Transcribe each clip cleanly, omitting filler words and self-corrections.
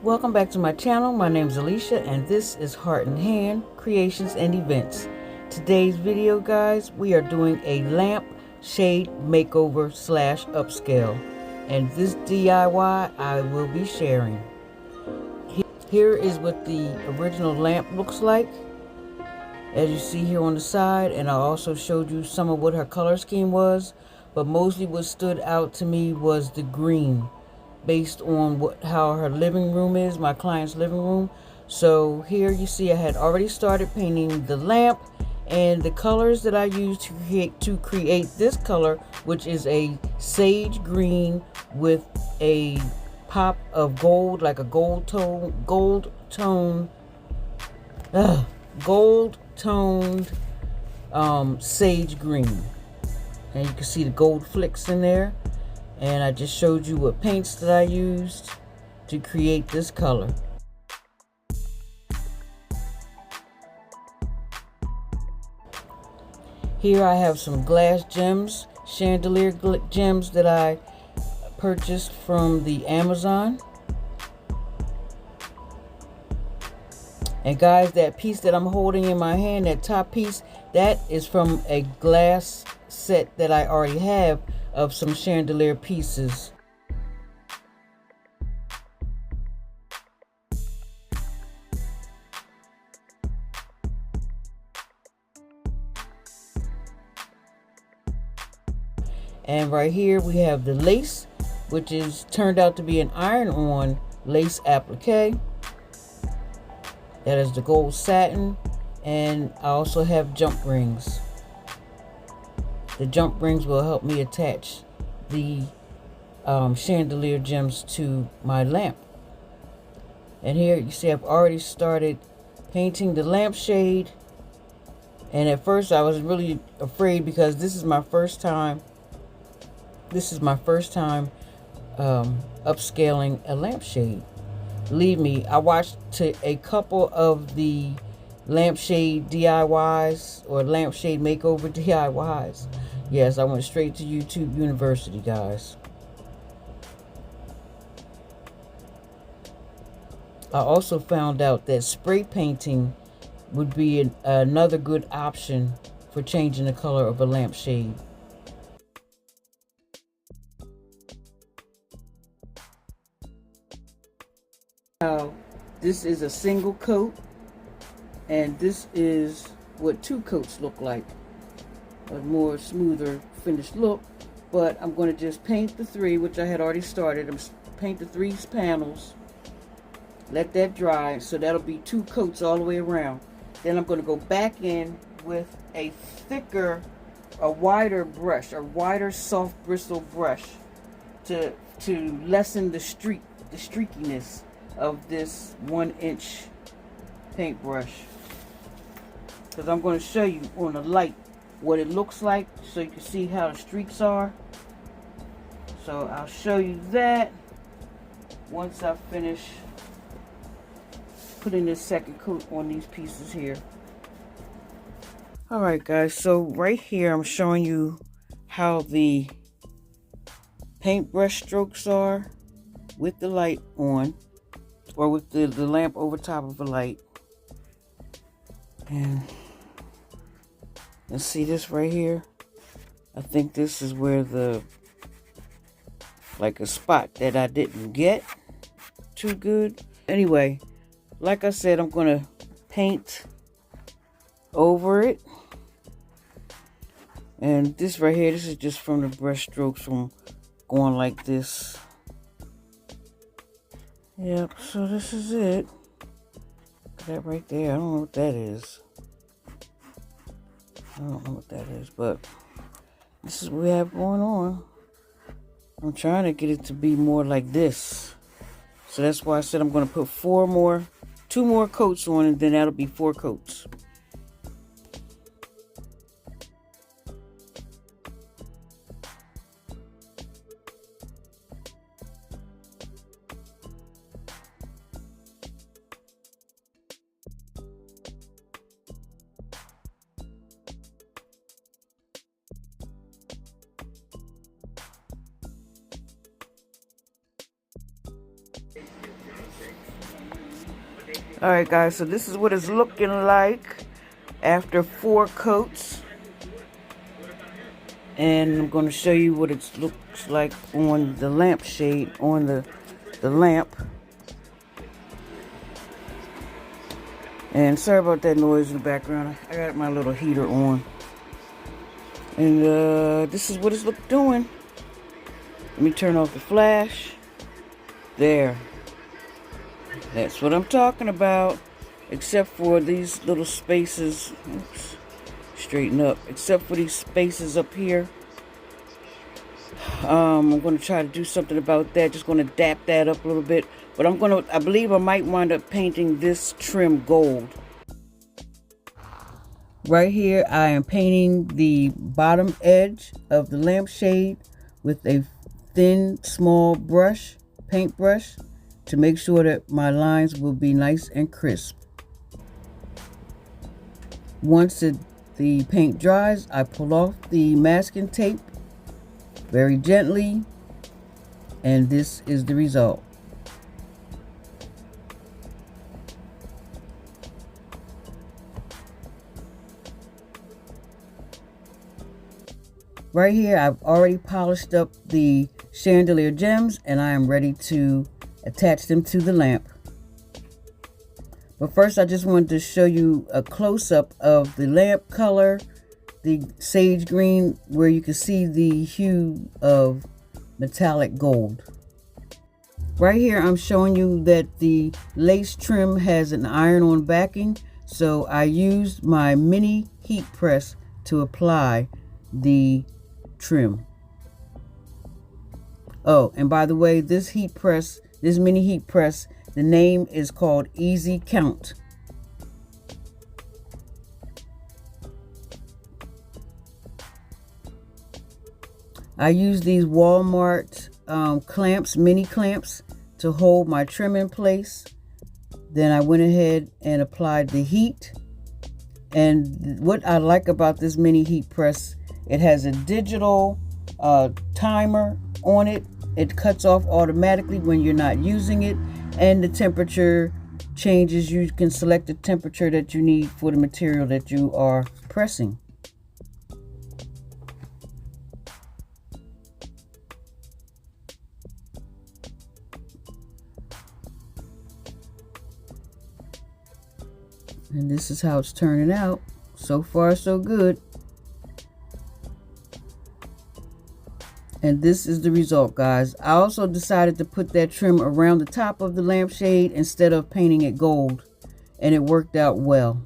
Welcome back to my channel. My name is Alicia and this is Heart and Hand Creations and Events. Today's video, guys, we are doing a lamp shade makeover slash upscale, and this DIY I will be sharing. Here is what the original lamp looks like, as you see here on the side, and I also showed you some of what her color scheme was, but mostly what stood out to me was the green, based on how her living room is, my client's living room. So here you see I had already started painting the lamp, and the colors that I used to create this color, which is a sage green with a pop of gold, like a gold toned sage green, and you can see the gold flicks in there. And I just showed you what paints that I used to create this color. Here I have some glass gems, chandelier gems that I purchased from the Amazon. And guys, that piece that I'm holding in my hand, that top piece, that is from a glass set that I already have of some chandelier pieces. And right here we have the lace, which is turned out to be an iron-on lace applique. That is the gold satin. And I also have jump rings. The jump rings will help me attach the chandelier gems to my lamp. And here you see I've already started painting the lampshade. And at first I was really afraid because this is my first time upscaling a lampshade. Believe me, I watched a couple of the lampshade DIYs or lampshade makeover DIYs. Yes, I went straight to YouTube University, guys. I also found out that spray painting would be another good option for changing the color of a lampshade. Now, this is a single coat, and this is what two coats look like. A more smoother finished look, but I'm going to just paint the three, which I had already started. I'm paint the three panels, let that dry, so that'll be two coats all the way around. Then I'm going to go back in with a thicker, a wider brush, a wider soft bristle brush to lessen the streakiness of this 1-inch paintbrush, because I'm going to show you on the light what it looks like so you can see how the streaks are. So I'll show you that once I finish putting this second coat on these pieces here. Alright guys, so right here I'm showing you how the paintbrush strokes are with the light on, or with the lamp over top of the light. And see this right here? I think this is where like a spot that I didn't get too good. Anyway, like I said, I'm going to paint over it. And this right here, this is just from the brush strokes from going like this. Yep, so this is it. That right there, I don't know what that is. I don't know what that is, but this is what we have going on. I'm trying to get it to be more like this. So that's why I said I'm going to put two more coats on, and then that'll be 4 coats. All right, guys, so this is what it's looking like after 4 coats. And I'm going to show you what it looks like on the lampshade, on the lamp. And sorry about that noise in the background. I got my little heater on. And this is what it's doing. Let me turn off the flash. There. That's what I'm talking about. Except for these little spaces. Oops. Straighten up. Except for these spaces up here. I'm going to try to do something about that. Just going to dap that up a little bit. But I believe I might wind up painting this trim gold. Right here, I am painting the bottom edge of the lampshade with a thin, small brush, paintbrush, to make sure that my lines will be nice and crisp. Once the paint dries, I pull off the masking tape very gently, and this is the result. Right here, I've already polished up the chandelier gems, and I am ready to attach them to the lamp. But first, I just wanted to show you a close-up of the lamp color, the sage green, where you can see the hue of metallic gold. Right here, I'm showing you that the lace trim has an iron-on backing, so I used my mini heat press to apply the trim. Oh, and by the way, this mini heat press, the name is called Easy Count. I use these Walmart clamps, mini clamps, to hold my trim in place. Then I went ahead and applied the heat. And what I like about this mini heat press, it has a digital timer on it. It cuts off automatically when you're not using it, and the temperature changes. You can select the temperature that you need for the material that you are pressing. And this is how it's turning out. So far, so good. And this is the result, guys. I also decided to put that trim around the top of the lampshade instead of painting it gold, and it worked out well.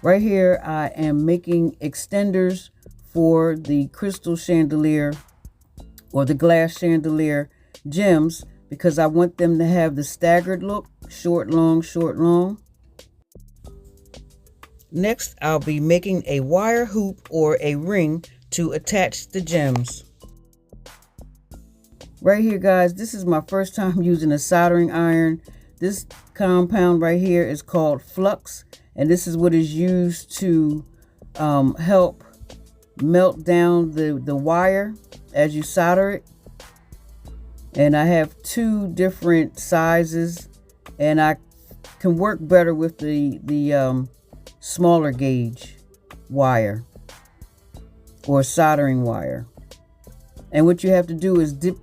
Right here, I am making extenders for the crystal chandelier or the glass chandelier gems, because I want them to have the staggered look, short, long, short, long. Next, I'll be making a wire hoop or a ring to attach the gems. Right here, guys, this is my first time using a soldering iron. This compound right here is called flux, and this is what is used to help melt down the wire as you solder it. And I have 2 different sizes, and I can work better with the smaller gauge wire or soldering wire. And what you have to do is dip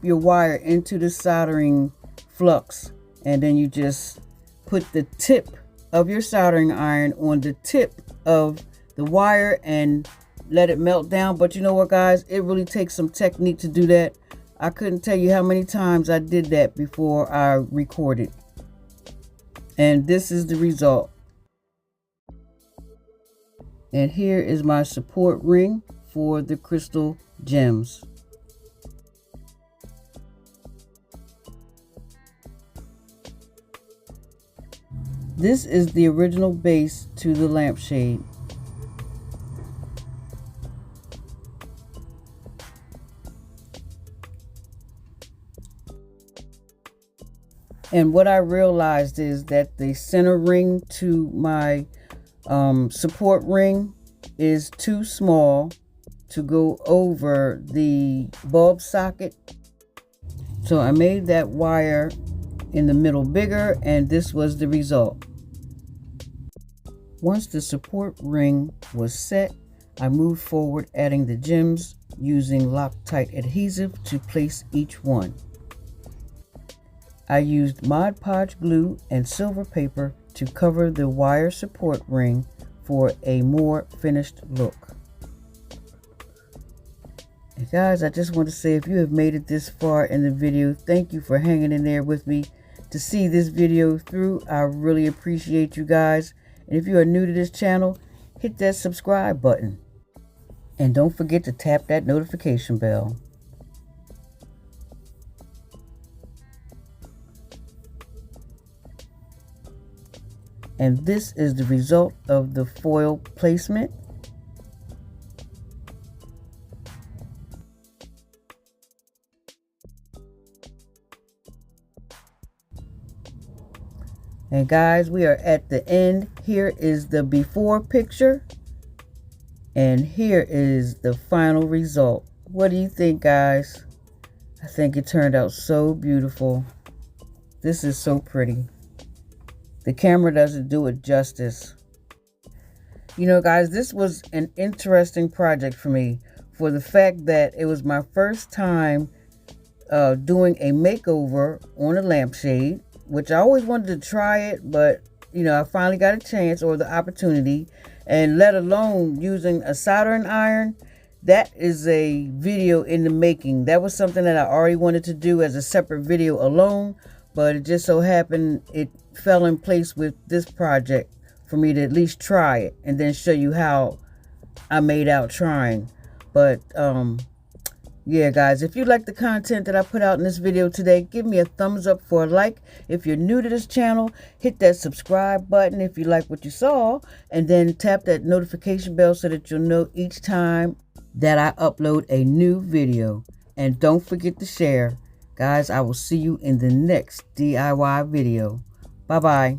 your wire into the soldering flux, and then you just put the tip of your soldering iron on the tip of the wire and let it melt down. But you know what, guys, it really takes some technique to do that. I couldn't tell you how many times I did that before I recorded. And this is the result. And here is my support ring for the crystal gems. This is the original base to the lampshade. And what I realized is that the center ring to my support ring is too small to go over the bulb socket. So I made that wire in the middle bigger, and this was the result. Once the support ring was set, I moved forward, adding the gems using Loctite adhesive to place each one. I used Mod Podge glue and silver paper to cover the wire support ring for a more finished look. And guys, I just want to say, if you have made it this far in the video, thank you for hanging in there with me to see this video through. I really appreciate you guys. And if you are new to this channel, hit that subscribe button. And don't forget to tap that notification bell. And this is the result of the foil placement. And guys, we are at the end. Here is the before picture. And here is the final result. What do you think, guys? I think it turned out so beautiful. This is so pretty. The camera doesn't do it justice. You know, guys, this was an interesting project for me for the fact that it was my first time doing a makeover on a lampshade, which I always wanted to try it, but, you know, I finally got a chance or the opportunity, and let alone using a soldering iron. That is a video in the making. That was something that I already wanted to do as a separate video alone, but it just so happened it fell in place with this project for me to at least try it and then show you how I made out trying. But yeah, guys, if you like the content that I put out in this video today, give me a thumbs up for a like. If you're new to this channel, hit that subscribe button if you like what you saw, and then tap that notification bell so that you'll know each time that I upload a new video. And don't forget to share. Guys, I will see you in the next DIY video. Bye-bye.